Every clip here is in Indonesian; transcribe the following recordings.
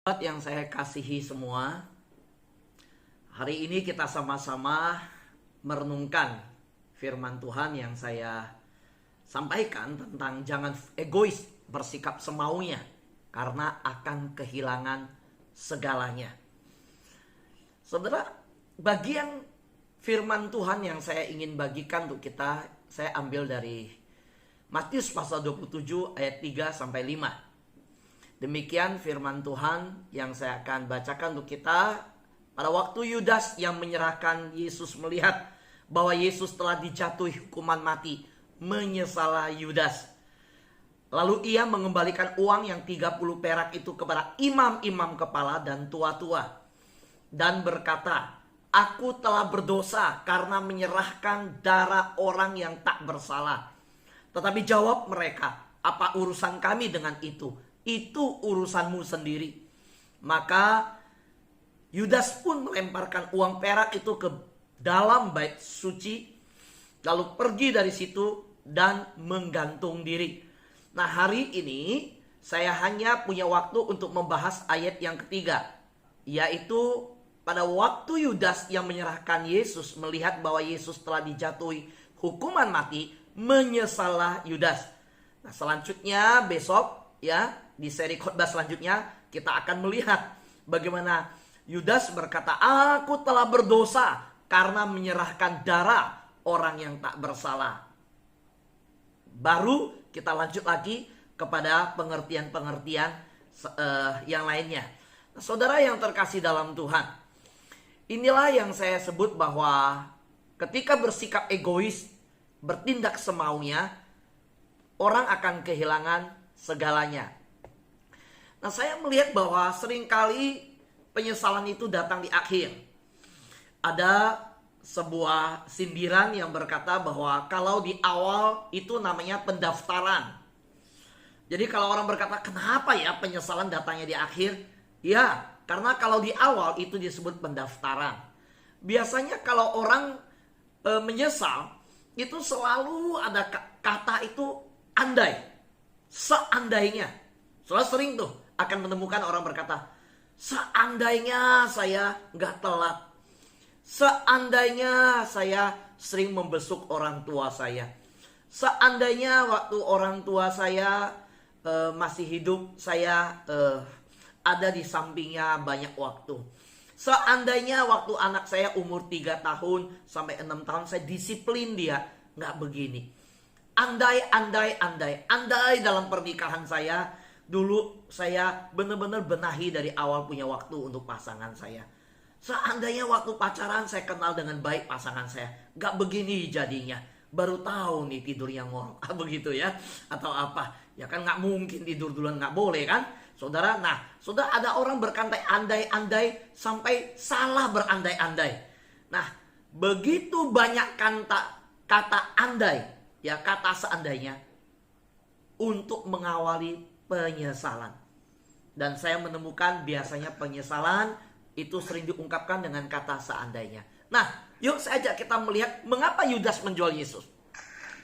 Sahabat yang saya kasihi semua, hari ini kita sama-sama merenungkan firman Tuhan yang saya sampaikan tentang jangan egois bersikap semaunya karena akan kehilangan segalanya. Saudara, bagian firman Tuhan yang saya ingin bagikan untuk kita, saya ambil dari Matius pasal 27 ayat 3 sampai 5. Demikian firman Tuhan yang saya akan bacakan untuk kita. Pada waktu Yudas yang menyerahkan Yesus melihat bahwa Yesus telah dijatuhi hukuman mati, menyesallah Yudas. Lalu ia mengembalikan uang yang 30 perak itu kepada imam-imam kepala dan tua-tua. Dan berkata, "Aku telah berdosa karena menyerahkan darah orang yang tak bersalah." Tetapi jawab mereka, "Apa urusan kami dengan itu? Itu urusanmu sendiri." Maka Yudas pun melemparkan uang perak itu ke dalam bait suci, lalu pergi dari situ dan menggantung diri. Nah, hari ini saya hanya punya waktu untuk membahas ayat yang ketiga, yaitu pada waktu Yudas yang menyerahkan Yesus melihat bahwa Yesus telah dijatuhi hukuman mati, menyesallah Yudas. Nah, selanjutnya besok ya, di seri khotbah selanjutnya kita akan melihat bagaimana Yudas berkata, "Aku telah berdosa karena menyerahkan darah orang yang tak bersalah." Baru kita lanjut lagi kepada pengertian-pengertian yang lainnya. Nah, saudara yang terkasih dalam Tuhan, inilah yang saya sebut bahwa ketika bersikap egois, bertindak semaunya, orang akan kehilangan segalanya. Nah, saya melihat bahwa seringkali penyesalan itu datang di akhir. Ada sebuah sindiran yang berkata bahwa kalau di awal itu namanya pendaftaran. Jadi kalau orang berkata, "Kenapa ya penyesalan datangnya di akhir?" Ya, karena kalau di awal itu disebut pendaftaran. Biasanya kalau orang menyesal, itu selalu ada kata itu andai. Seandainya. Soalnya sering tuh akan menemukan orang berkata, "Seandainya saya nggak telat. Seandainya saya sering membesuk orang tua saya. Seandainya waktu orang tua saya masih hidup, saya ada di sampingnya banyak waktu. Seandainya waktu anak saya umur 3 tahun sampai 6 tahun saya disiplin dia, nggak begini. Andai dalam pernikahan saya, dulu saya benar-benar benahi dari awal punya waktu untuk pasangan saya. Seandainya waktu pacaran saya kenal dengan baik pasangan saya, gak begini jadinya. Baru tahu nih tidur yang ngorok." Begitu ya. Atau apa. Ya kan gak mungkin tidur duluan, gak boleh kan. Saudara, nah sudah ada orang berkata andai-andai sampai salah berandai-andai. Nah, begitu banyak kata andai, ya kata seandainya, untuk mengawali penyesalan. Dan saya menemukan biasanya penyesalan itu sering diungkapkan dengan kata seandainya. Nah, yuk saya ajak kita melihat mengapa Yudas menjual Yesus.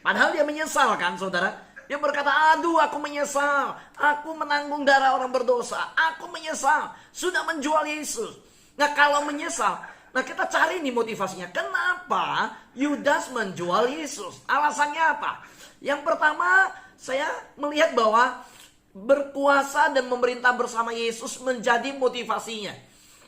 Padahal dia menyesal kan, saudara. Dia berkata, "Aduh, aku menyesal. Aku menanggung darah orang berdosa. Aku menyesal sudah menjual Yesus." Nah, kalau menyesal, nah kita cari nih motivasinya. Kenapa Yudas menjual Yesus? Alasannya apa? Yang pertama, saya melihat bahwa berkuasa dan memerintah bersama Yesus menjadi motivasinya.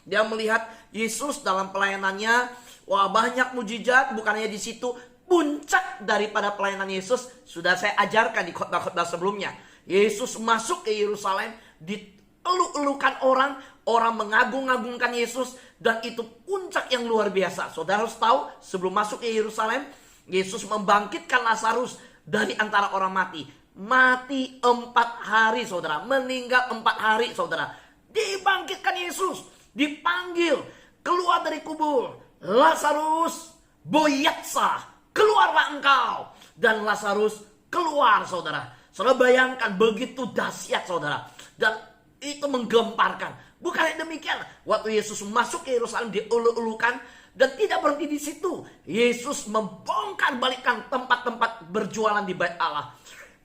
Dia melihat Yesus dalam pelayanannya, wah banyak mujizat, bukan hanya di situ. Puncak daripada pelayanan Yesus sudah saya ajarkan di khotbah-khotbah sebelumnya. Yesus masuk ke Yerusalem, dieluk-elukan orang, orang mengagung-agungkan Yesus, dan itu puncak yang luar biasa. Saudara harus tahu, sebelum masuk ke Yerusalem, Yesus membangkitkan Lazarus dari antara orang mati. Mati 4 hari, saudara. Meninggal 4 hari, saudara. Dibangkitkan Yesus. Dipanggil. Keluar dari kubur. "Lazarus, boyatsa, keluarlah engkau." Dan Lazarus keluar, saudara. Saudara bayangkan begitu dahsyat, saudara. Dan itu menggemparkan. Bukan demikian. Waktu Yesus masuk ke Yerusalem, dieluk-elukan. Dan tidak berhenti di situ. Yesus membongkar balikkan tempat-tempat berjualan di bait Allah.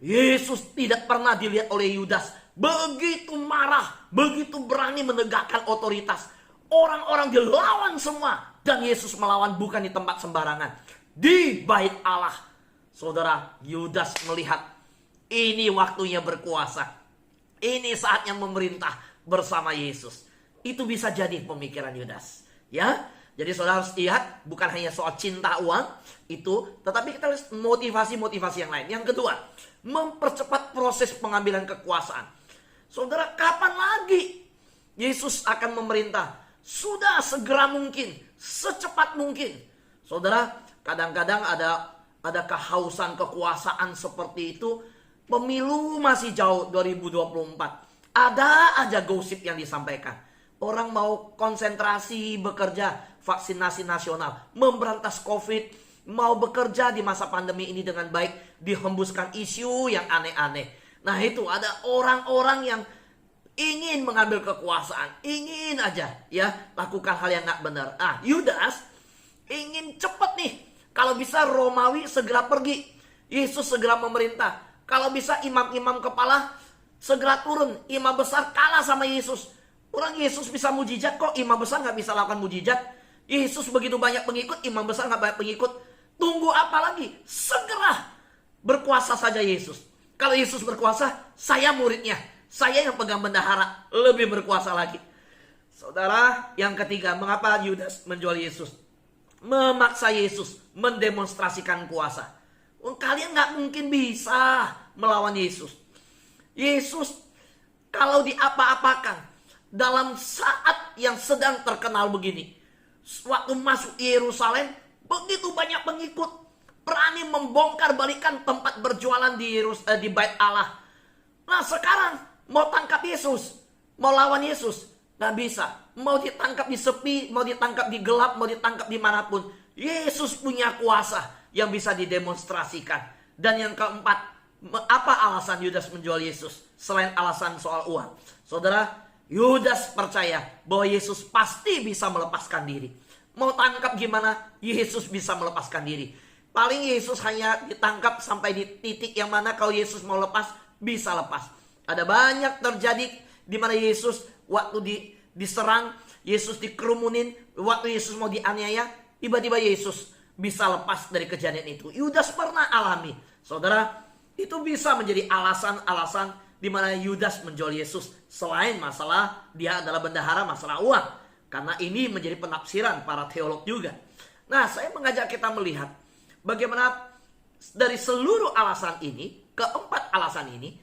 Yesus tidak pernah dilihat oleh Yudas begitu marah, begitu berani menegakkan otoritas. Orang-orang dilawan semua. Dan Yesus melawan bukan di tempat sembarangan, di bait Allah. Saudara, Yudas melihat ini waktunya berkuasa. Ini saatnya memerintah bersama Yesus. Itu bisa jadi pemikiran Yudas. Ya, jadi saudara harus lihat bukan hanya soal cinta uang itu, tetapi kita lihat motivasi-motivasi yang lain. Yang kedua, mempercepat proses pengambilan kekuasaan. Saudara, kapan lagi Yesus akan memerintah? Sudah segera mungkin, secepat mungkin. Saudara, kadang-kadang ada kehausan kekuasaan seperti itu. Pemilu masih jauh 2024. Ada aja gosip yang disampaikan. Orang mau konsentrasi bekerja, vaksinasi nasional, memberantas COVID, mau bekerja di masa pandemi ini dengan baik, dihembuskan isu yang aneh-aneh. Nah itu ada orang-orang yang ingin mengambil kekuasaan, ingin aja ya lakukan hal yang gak benar. Yudas ingin cepat nih, kalau bisa Romawi segera pergi, Yesus segera memerintah. Kalau bisa imam-imam kepala segera turun, imam besar kalah sama Yesus. Orang Yesus bisa mujizat kok, imam besar gak bisa lakukan mujizat. Yesus begitu banyak pengikut, imam besar gak banyak pengikut. Tunggu apa lagi? Segera berkuasa saja Yesus. Kalau Yesus berkuasa, saya muridnya. Saya yang pegang bendahara, lebih berkuasa lagi. Saudara, yang ketiga, mengapa Yudas menjual Yesus? Memaksa Yesus mendemonstrasikan kuasa. Kalian gak mungkin bisa melawan Yesus. Yesus kalau diapa-apakan dalam saat yang sedang terkenal begini, waktu masuk Yerusalem, begitu banyak pengikut, berani membongkar balikan tempat berjualan di bait Allah. Nah sekarang mau tangkap Yesus, mau lawan Yesus, gak bisa. Mau ditangkap di sepi, mau ditangkap di gelap, mau ditangkap dimanapun, Yesus punya kuasa yang bisa didemonstrasikan. Dan yang keempat, apa alasan Yudas menjual Yesus selain alasan soal uang? Saudara, Yudas percaya bahwa Yesus pasti bisa melepaskan diri. Mau tangkap gimana? Yesus bisa melepaskan diri. Paling Yesus hanya ditangkap sampai di titik yang mana kalau Yesus mau lepas, bisa lepas. Ada banyak terjadi di mana Yesus waktu diserang, Yesus dikerumunin, waktu Yesus mau dianiaya, tiba-tiba Yesus bisa lepas dari kejadian itu. Yudas pernah alami. Saudara, itu bisa menjadi alasan-alasan di mana Yudas menjual Yesus selain masalah dia adalah bendahara, masalah uang. Karena ini menjadi penafsiran para teolog juga. Nah, saya mengajak kita melihat bagaimana dari seluruh alasan ini, keempat alasan ini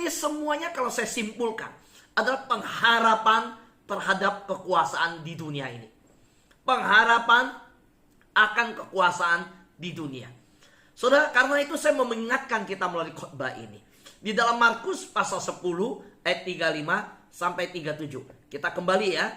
semuanya kalau saya simpulkan adalah pengharapan terhadap kekuasaan di dunia ini. Pengharapan akan kekuasaan di dunia. Saudara, karena itu saya mengingatkan kita melalui khotbah ini. Di dalam Markus pasal 10 ayat 35 sampai 37. Kita kembali ya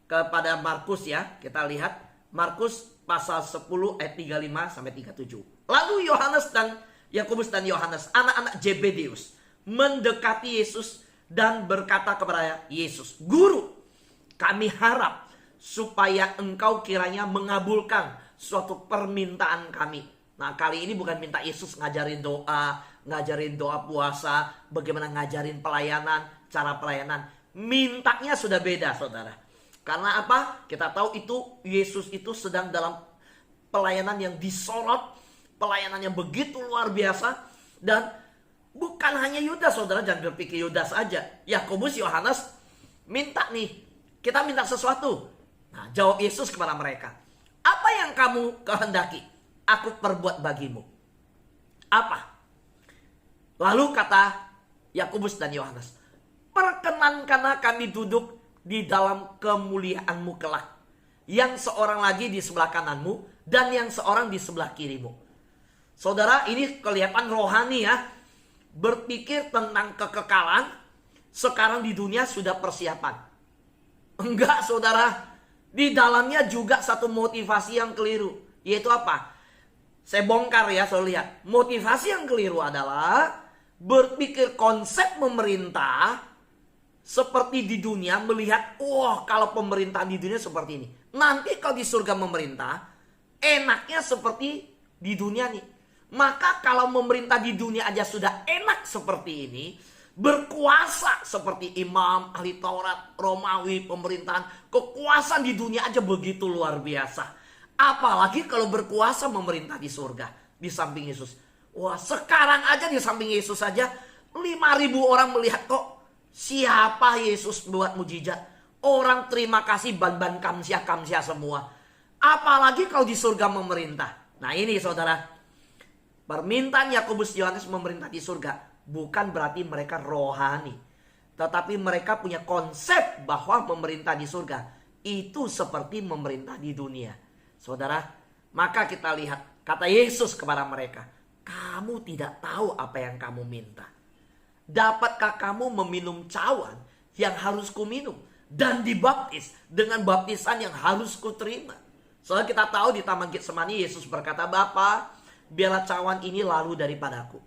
kepada Markus ya. Kita lihat Markus pasal 10 ayat 35 sampai 37. Lalu Yohanes dan Yakobus dan Yohanes, anak-anak Zebedeus, mendekati Yesus dan berkata kepada Yesus, "Guru, kami harap supaya engkau kiranya mengabulkan suatu permintaan kami." Nah, kali ini bukan minta Yesus ngajarin doa puasa, bagaimana ngajarin pelayanan, cara pelayanan. Mintanya sudah beda, saudara. Karena apa? Kita tahu itu Yesus itu sedang dalam pelayanan yang disorot, pelayanan yang begitu luar biasa. Dan bukan hanya Yudas, saudara, jangan berpikir Yudas aja. Yakobus, Yohanes minta nih, kita minta sesuatu. Nah, jawab Yesus kepada mereka, "Apa yang kamu kehendaki, aku perbuat bagimu." Apa? Lalu kata Yakobus dan Yohanes, "Perkenankanlah kami duduk di dalam kemuliaan-Mu kelak, yang seorang lagi di sebelah kananmu dan yang seorang di sebelah kirimu." Saudara, ini kelihatan rohani ya. Berpikir tentang kekekalan, sekarang di dunia sudah persiapan. Enggak, saudara. Di dalamnya juga satu motivasi yang keliru. Yaitu apa? Saya bongkar ya, saya lihat. Motivasi yang keliru adalah berpikir konsep memerintah seperti di dunia, melihat, kalau pemerintahan di dunia seperti ini. Nanti kalau di surga memerintah, enaknya seperti di dunia nih. Maka kalau memerintah di dunia aja sudah enak seperti ini, berkuasa seperti imam, ahli Taurat, Romawi, pemerintahan. Kekuasaan di dunia aja begitu luar biasa. Apalagi kalau berkuasa memerintah di surga, di samping Yesus. Wah, sekarang aja di samping Yesus saja 5.000 orang melihat kok. Siapa Yesus buat mujizat? Orang terima kasih ban-ban kamsia semua. Apalagi kalau di surga memerintah. Nah ini saudara, permintaan Yakobus Yohanes memerintah di surga bukan berarti mereka rohani. Tetapi mereka punya konsep bahwa memerintah di surga itu seperti memerintah di dunia. Saudara, maka kita lihat kata Yesus kepada mereka, kamu tidak tahu apa yang kamu minta. Dapatkah kamu meminum cawan yang harus kuminum dan dibaptis dengan baptisan yang harus kuterima? Soalnya kita tahu di Taman Getsemani Yesus berkata, Bapa, biarlah cawan ini lalu daripadaku.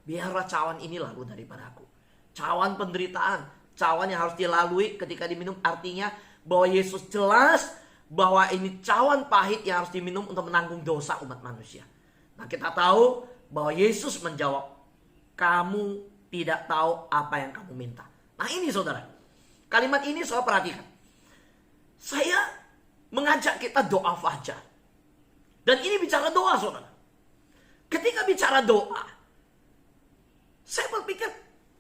Biarlah cawan ini lalu daripadaku. Cawan penderitaan, cawan yang harus dilalui ketika diminum, artinya bahwa Yesus jelas bahwa ini cawan pahit yang harus diminum untuk menanggung dosa umat manusia. Nah kita tahu bahwa Yesus menjawab, kamu tidak tahu apa yang kamu minta. Nah ini saudara, kalimat ini saudara perhatikan. Saya mengajak kita doa fajar. Dan ini bicara doa saudara. Ketika bicara doa, saya berpikir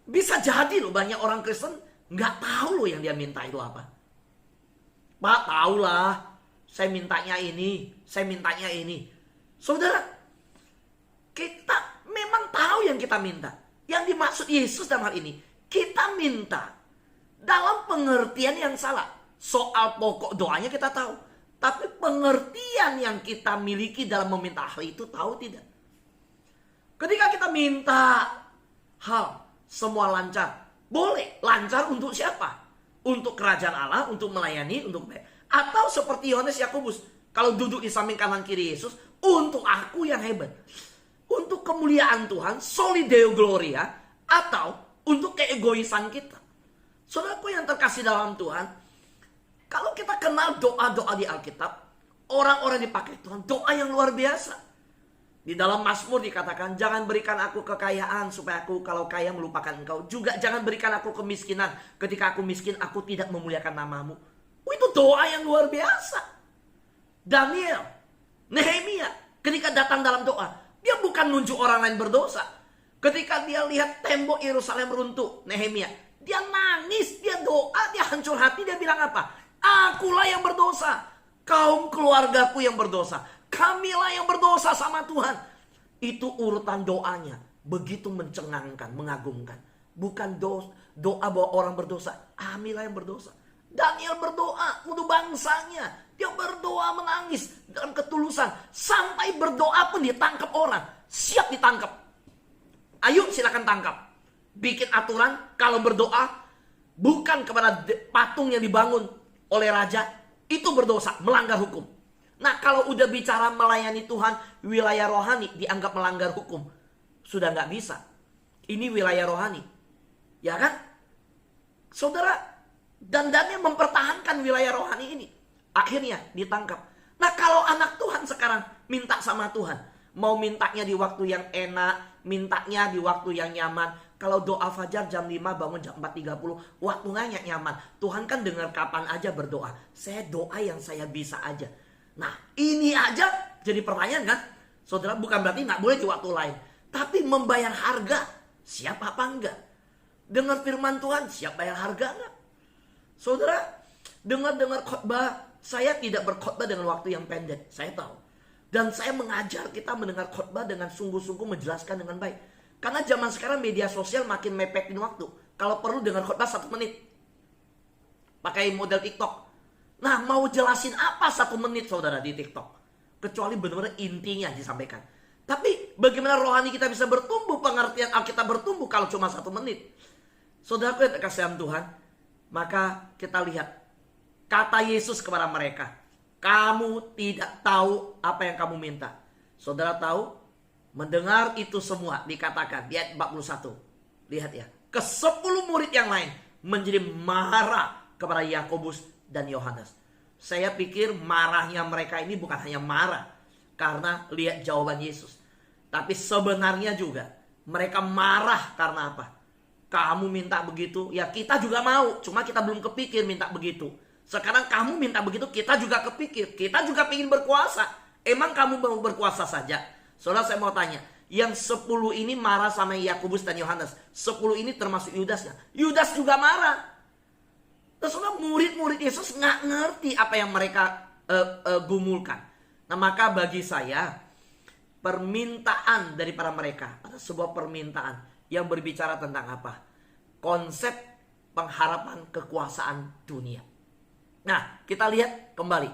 bisa jadi loh banyak orang Kristen nggak tahu loh yang dia minta itu apa. Pak, tahulah, saya mintanya ini, saya mintanya ini. Saudara, kita memang tahu yang kita minta. Yang dimaksud Yesus dalam hal ini, kita minta dalam pengertian yang salah. Soal pokok doanya kita tahu. Tapi pengertian yang kita miliki dalam meminta hal itu tahu tidak? Ketika kita minta hal semua lancar, boleh lancar untuk siapa? Untuk kerajaan Allah, untuk melayani, untuk baik. Atau seperti Yohanes Yakobus, kalau duduk di samping kanan kiri Yesus, untuk aku yang hebat, untuk kemuliaan Tuhan, soli Deo Gloria, atau untuk keegoisan kita. Saudaraku yang terkasih dalam Tuhan, kalau kita kenal doa-doa di Alkitab, orang-orang dipakai Tuhan, doa yang luar biasa. Di dalam Mazmur dikatakan, jangan berikan aku kekayaan supaya aku kalau kaya melupakan engkau. Juga jangan berikan aku kemiskinan. Ketika aku miskin, aku tidak memuliakan namamu. Itu doa yang luar biasa. Daniel, Nehemia, ketika datang dalam doa, dia bukan nunjuk orang lain berdosa. Ketika dia lihat tembok Yerusalem runtuh, Nehemia, dia nangis, dia doa, dia hancur hati, dia bilang apa? Akulah yang berdosa, kaum keluargaku yang berdosa. Kamilah yang berdosa sama Tuhan. Itu urutan doanya. Begitu mencengangkan, mengagumkan. Bukan doa bahwa orang berdosa. Kamilah yang berdosa. Daniel berdoa untuk bangsanya. Dia berdoa menangis dalam ketulusan. Sampai berdoa pun ditangkap orang. Siap ditangkap. Ayo silakan tangkap. Bikin aturan kalau berdoa bukan kepada patung yang dibangun oleh raja. Itu berdosa, melanggar hukum. Nah kalau udah bicara melayani Tuhan, wilayah rohani dianggap melanggar hukum. Sudah nggak bisa. Ini wilayah rohani. Ya kan? Saudara, dan Daniel mempertahankan wilayah rohani ini. Akhirnya ditangkap. Nah kalau anak Tuhan sekarang minta sama Tuhan. Mau mintanya di waktu yang enak, mintanya di waktu yang nyaman. Kalau doa fajar jam 5 bangun jam 4.30, waktunya nyaman. Tuhan kan dengar kapan aja berdoa. Saya doa yang saya bisa aja. Nah ini aja jadi pertanyaan kan. Saudara, bukan berarti nggak boleh di waktu lain. Tapi membayar harga, siap apa enggak? Dengar firman Tuhan, siap bayar harga enggak? Saudara, dengar khotbah, saya tidak berkhotbah dengan waktu yang pendek. Saya tahu. Dan saya mengajar kita mendengar khotbah dengan sungguh-sungguh menjelaskan dengan baik. Karena zaman sekarang media sosial makin mepetin waktu. Kalau perlu dengar khotbah 1 menit. Pakai model TikTok. Nah mau jelasin apa 1 menit saudara di TikTok? Kecuali benar-benar intinya disampaikan. Tapi bagaimana rohani kita bisa bertumbuh, pengertian Alkitab bertumbuh kalau cuma 1 menit? Saudaraku yang terkasih dalam Tuhan, maka kita lihat kata Yesus kepada mereka, kamu tidak tahu apa yang kamu minta. Saudara tahu, mendengar itu semua dikatakan di ayat 41. Lihat ya, ke-10 murid yang lain menjadi marah kepada Yakobus dan Yohanes. Saya pikir marahnya mereka ini bukan hanya marah karena lihat jawaban Yesus. Tapi sebenarnya juga mereka marah karena apa? Kamu minta begitu, ya kita juga mau. Cuma kita belum kepikir minta begitu. Sekarang kamu minta begitu, kita juga kepikir. Kita juga ingin berkuasa. Emang kamu mau berkuasa saja? Saudara, saya mau tanya. Yang 10 ini marah sama Yakobus dan Yohanes. 10 ini termasuk Yudas ya? Yudas juga marah. Terus saudara, murid-murid Yesus nggak ngerti apa yang mereka gumulkan. Nah, maka bagi saya, permintaan dari para mereka ada sebuah permintaan yang berbicara tentang apa? Konsep pengharapan kekuasaan dunia. Nah, kita lihat kembali.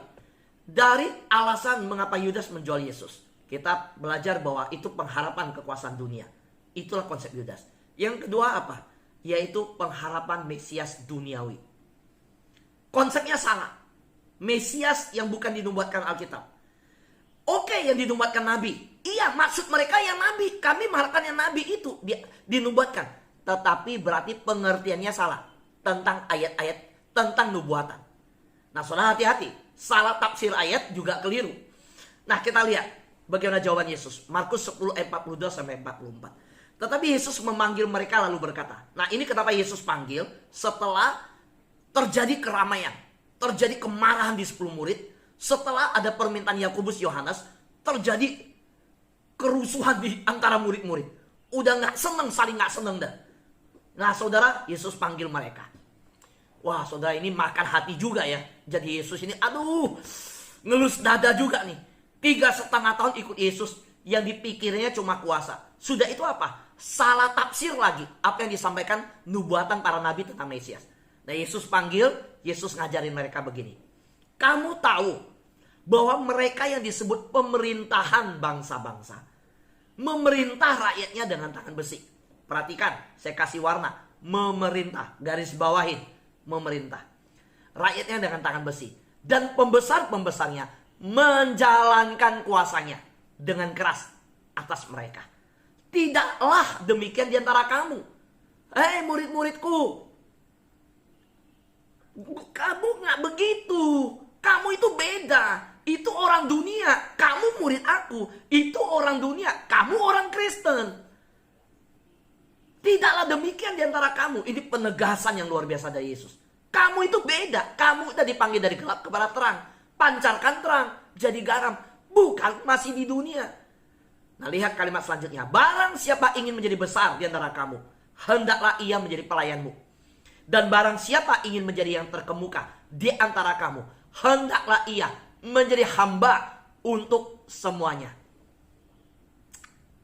Dari alasan mengapa Yudas menjual Yesus, kita belajar bahwa itu pengharapan kekuasaan dunia. Itulah konsep Yudas. Yang kedua apa? Yaitu pengharapan Mesias duniawi. Konsepnya salah. Mesias yang bukan dinubuatkan Alkitab. Oke, yang dinubuatkan Nabi. Iya, maksud mereka yang Nabi. Kami mengharapkan yang Nabi itu dinubuatkan. Tetapi berarti pengertiannya salah. Tentang ayat-ayat, tentang nubuatan. Nah, saudara hati-hati. Salah tafsir ayat juga keliru. Nah, kita lihat bagaimana jawaban Yesus. Markus 10 ayat 42 sampai 44. Tetapi Yesus memanggil mereka lalu berkata. Nah, ini kenapa Yesus panggil? Setelah terjadi keramaian. Terjadi kemarahan di 10 murid. Setelah ada permintaan Yakobus Yohanes, terjadi kerusuhan di antara murid-murid. Udah gak seneng, saling gak seneng dah. Nah, saudara, Yesus panggil mereka. Wah, saudara, ini makan hati juga ya. Jadi Yesus ini, ngelus dada juga nih. 3,5 tahun ikut Yesus, yang dipikirnya cuma kuasa. Sudah itu apa? Salah tafsir lagi apa yang disampaikan nubuatan para nabi tentang Mesias. Nah, Yesus panggil, Yesus ngajarin mereka begini. Kamu tahu bahwa mereka yang disebut pemerintahan bangsa-bangsa, memerintah rakyatnya dengan tangan besi. Perhatikan, saya kasih warna. Memerintah, garis bawahin. Memerintah. Rakyatnya dengan tangan besi. Dan pembesar-pembesarnya menjalankan kuasanya dengan keras atas mereka. Tidaklah demikian di antara kamu. Hei murid-muridku. Kamu gak begitu. Kamu itu beda. Itu orang dunia, kamu murid aku. Itu orang dunia, kamu orang Kristen. Tidaklah demikian di antara kamu. Ini penegasan yang luar biasa dari Yesus. Kamu itu beda. Kamu udah dipanggil dari gelap kepada terang. Pancarkan terang, jadi garam. Bukan masih di dunia. Nah, lihat kalimat selanjutnya. Barang siapa ingin menjadi besar di antara kamu, hendaklah ia menjadi pelayanmu. Dan barang siapa ingin menjadi yang terkemuka di antara kamu, hendaklah ia menjadi hamba untuk semuanya.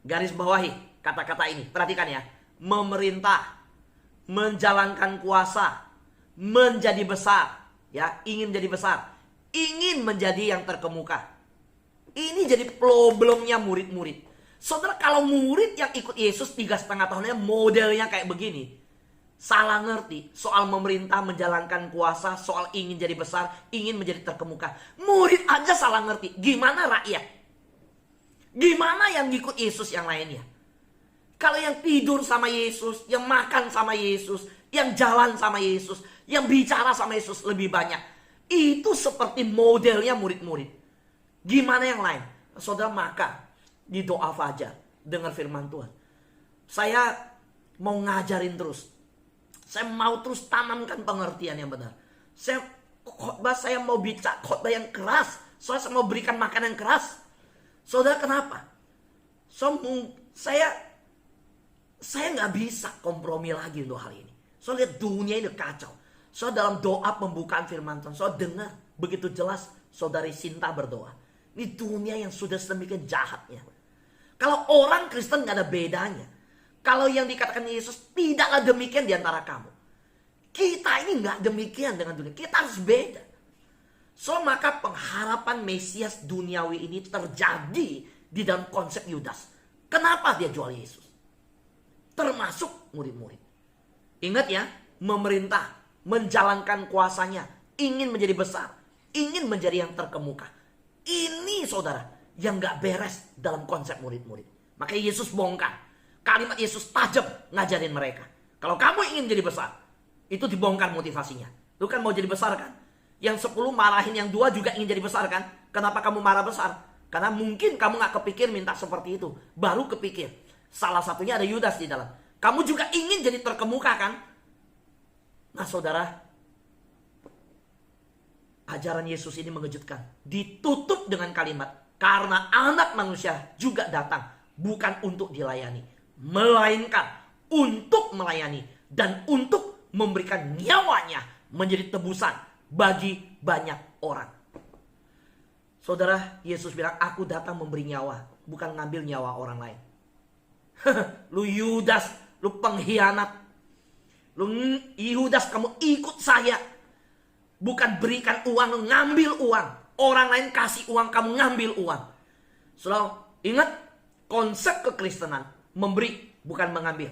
Garis bawahi kata-kata ini. Perhatikan ya. Memerintah, menjalankan kuasa, menjadi besar. Ya, ingin menjadi besar. Ingin menjadi yang terkemuka. Ini jadi problemnya murid-murid. Saudara, kalau murid yang ikut Yesus 3,5 tahunnya modelnya kayak begini. Salah ngerti soal memerintah, menjalankan kuasa, soal ingin jadi besar, ingin menjadi terkemuka. Murid aja salah ngerti. Gimana rakyat? Gimana yang ngikut Yesus yang lainnya? Kalau yang tidur sama Yesus, yang makan sama Yesus, yang jalan sama Yesus, yang bicara sama Yesus lebih banyak. Itu seperti modelnya murid-murid. Gimana yang lain? Saudara, maka di doa fajar dengar firman Tuhan. Saya mau ngajarin terus. Saya mau terus tanamkan pengertian yang benar. Saya mau bicara khotbah yang keras. Saya mau berikan makan yang keras. Saudara, kenapa? Saya nggak bisa kompromi lagi untuk hal ini. Lihat dunia ini kacau. Dalam doa pembukaan firman Tuhan, dengar begitu jelas saudari Sinta berdoa. Ini dunia yang sudah sedemikian jahatnya. Kalau orang Kristen nggak ada bedanya. Kalau yang dikatakan Yesus tidaklah demikian di antara kamu. Kita ini nggak demikian dengan dunia. Kita harus beda. Maka pengharapan Mesias duniawi ini terjadi di dalam konsep Yudas. Kenapa dia jual Yesus? Termasuk murid-murid. Ingat ya, memerintah, menjalankan kuasanya, ingin menjadi besar, ingin menjadi yang terkemuka. Ini saudara yang nggak beres dalam konsep murid-murid. Makanya Yesus bongkar. Kalimat Yesus tajam ngajarin mereka. Kalau kamu ingin jadi besar, itu dibongkar motivasinya. Lu kan mau jadi besar kan? Yang 10 marahin yang 2 juga ingin jadi besar kan? Kenapa kamu marah besar? Karena mungkin kamu gak kepikir minta seperti itu. Baru kepikir. Salah satunya ada Yudas di dalam. Kamu juga ingin jadi terkemuka kan? Nah saudara, ajaran Yesus ini mengejutkan. Ditutup dengan kalimat, karena anak manusia juga datang bukan untuk dilayani, melainkan untuk melayani dan untuk memberikan nyawanya menjadi tebusan bagi banyak orang. Saudara, Yesus bilang, aku datang memberi nyawa, bukan ngambil nyawa orang lain. Lu Yudas, lu pengkhianat. Lu Yudas, kamu ikut saya. Bukan berikan uang, lu ngambil uang. Orang lain kasih uang, kamu ngambil uang. Saudara, ingat konsep kekristenan, memberi bukan mengambil.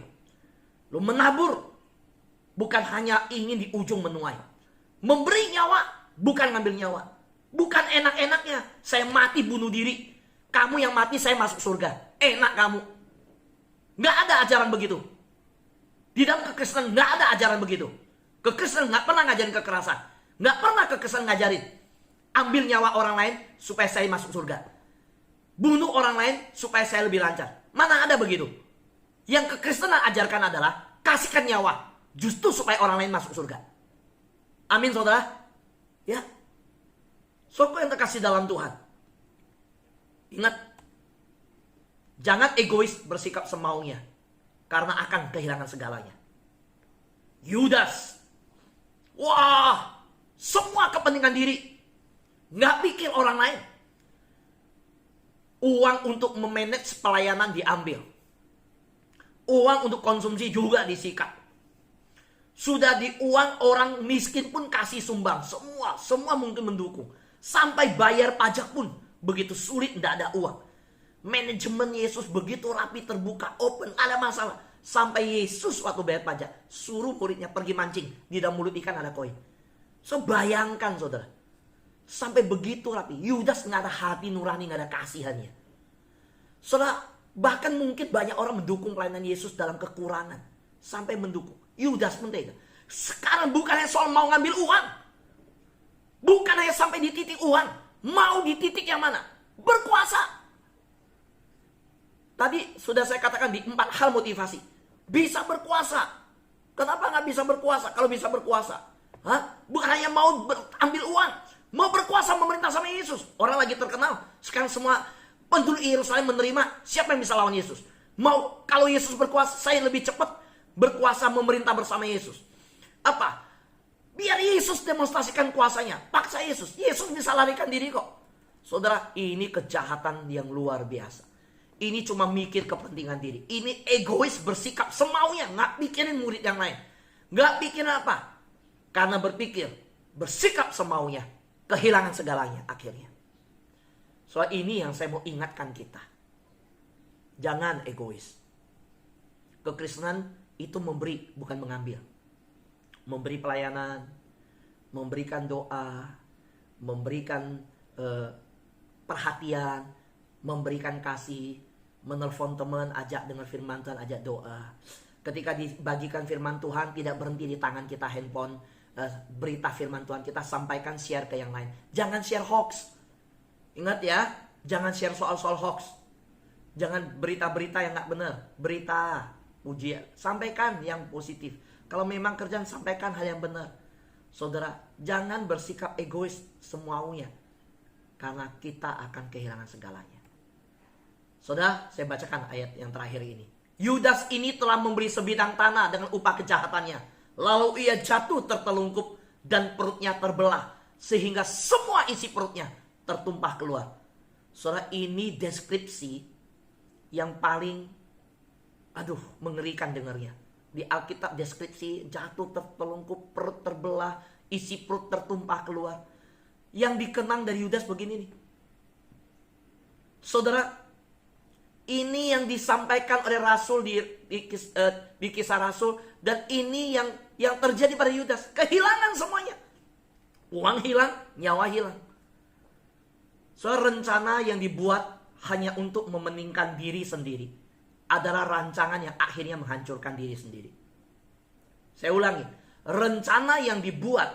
Lu menabur bukan hanya ingin di ujung menuai. Memberi nyawa bukan ngambil nyawa. Bukan enak-enaknya saya mati bunuh diri, kamu yang mati saya masuk surga. Enak kamu. Nggak ada ajaran begitu. Di dalam kekristenan nggak ada ajaran begitu. Kekristenan nggak pernah ngajarin kekerasan. Nggak pernah kekristenan ngajarin ambil nyawa orang lain supaya saya masuk surga. Bunuh orang lain supaya saya lebih lancar. Mana ada begitu. Yang kekristenan ajarkan adalah kasihkan nyawa justru supaya orang lain masuk surga. Amin saudara. Ya. Saudara yang terkasih dalam Tuhan. Ingat, jangan egois bersikap semaunya, karena akan kehilangan segalanya. Yudas, wah, semua kepentingan diri, nggak pikir orang lain. Uang untuk memanage pelayanan diambil, uang untuk konsumsi juga disikat. Sudah di uang orang miskin pun kasih sumbang, semua mungkin mendukung. Sampai bayar pajak pun begitu sulit, tidak ada uang. Manajemen Yesus begitu rapi, terbuka, open, ada masalah. Sampai Yesus waktu bayar pajak, suruh muridnya pergi mancing, di dalam mulut ikan ada koin. So bayangkan saudara, sampai begitu rapi. Yudas nggak ada hati nurani, nggak ada kasihannya. Saudara, bahkan mungkin banyak orang mendukung pelayanan Yesus dalam kekurangan, sampai mendukung. Yudas pun tega. Sekarang bukannya soal mau ngambil uang, bukan hanya sampai di titik uang, mau di titik yang mana? Berkuasa. Tadi sudah saya katakan di 4 hal motivasi. Bisa berkuasa. Kenapa nggak bisa berkuasa? Kalau bisa berkuasa, bukan hanya mau ambil uang, mau berkuasa memerintah sama Yesus. Orang lagi terkenal. Sekarang semua penduduk Yerusalem menerima, siapa yang bisa lawan Yesus? Mau, kalau Yesus berkuasa, saya lebih cepat berkuasa memerintah bersama Yesus. Apa? Biar Yesus demonstrasikan kuasanya. Paksa Yesus. Yesus bisa larikan diri kok. Saudara, ini kejahatan yang luar biasa. Ini cuma mikir kepentingan diri. Ini egois, bersikap semaunya. Nggak pikirin murid yang lain. Nggak pikirin apa. Karena berpikir, bersikap semaunya, kehilangan segalanya akhirnya. Soal ini yang saya mau ingatkan kita. Jangan egois. Kekristenan itu memberi, bukan mengambil. Memberi pelayanan, memberikan doa, memberikan perhatian, memberikan kasih, menelpon teman, ajak dengar firman Tuhan, ajak doa. Ketika dibagikan firman Tuhan, tidak berhenti di tangan kita handphone, berita firman Tuhan kita sampaikan, share ke yang lain. Jangan share hoax. Ingat ya, jangan share soal-soal hoax. Jangan berita-berita yang gak benar. Berita, ujian, sampaikan yang positif. Kalau memang kerjaan, sampaikan hal yang benar. Saudara, jangan bersikap egois semaunya, karena kita akan kehilangan segalanya. Saudara, saya bacakan ayat yang terakhir ini. Yudas ini telah memberi sebidang tanah dengan upah kejahatannya. Lalu ia jatuh tertelungkup dan perutnya terbelah, sehingga semua isi perutnya tertumpah keluar. Saudara, ini deskripsi yang paling mengerikan dengarnya. Di Alkitab deskripsi jatuh tertelungkup, perut terbelah, isi perut tertumpah keluar. Yang dikenang dari Yudas begini nih. Saudara, ini yang disampaikan oleh Rasul di kisah Rasul, dan ini yang terjadi pada Yudas. Kehilangan semuanya. Uang hilang, nyawa hilang. Saudara, rencana yang dibuat hanya untuk mementingkan diri sendiri adalah rancangan yang akhirnya menghancurkan diri sendiri. Saya ulangi, rencana yang dibuat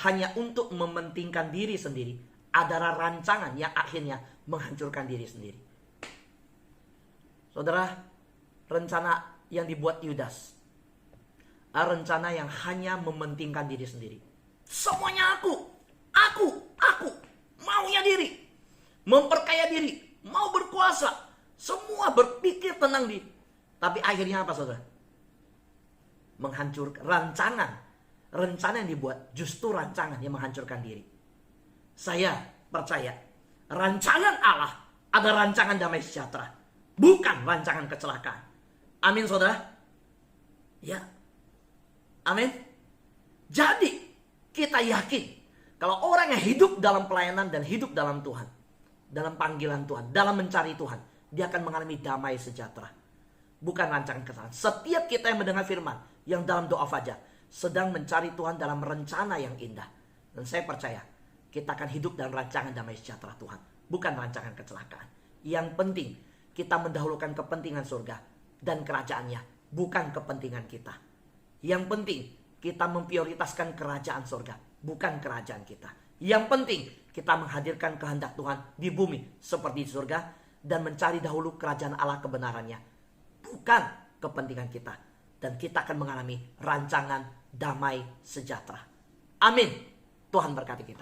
hanya untuk mementingkan diri sendiri adalah rancangan yang akhirnya menghancurkan diri sendiri. Saudara, rencana yang dibuat Yudas. Rencana yang hanya mementingkan diri sendiri. Semuanya aku, maunya diri, memperkaya diri, mau berkuasa, semua berpikir tentang diri. Tapi akhirnya apa, saudara? Menghancurkan rencana yang dibuat, justru rancangan yang menghancurkan diri. Saya percaya rancangan Allah ada rancangan damai sejahtera, bukan rancangan kecelakaan. Amin, saudara. Ya, amin. Jadi kita yakin kalau orang yang hidup dalam pelayanan dan hidup dalam Tuhan, dalam panggilan Tuhan, dalam mencari Tuhan, dia akan mengalami damai sejahtera, bukan rancangan kesalahan. Setiap kita yang mendengar firman, yang dalam doa fajar, sedang mencari Tuhan dalam rencana yang indah. Dan saya percaya, kita akan hidup dalam rancangan damai sejahtera Tuhan, bukan rancangan kecelakaan. Yang penting, kita mendahulukan kepentingan surga dan kerajaannya, bukan kepentingan kita. Yang penting, kita memprioritaskan kerajaan surga, bukan kerajaan kita. Yang penting, kita menghadirkan kehendak Tuhan di bumi seperti di surga, dan mencari dahulu kerajaan Allah kebenarannya, bukan kepentingan kita. Dan kita akan mengalami rancangan damai sejahtera. Amin. Tuhan berkati kita.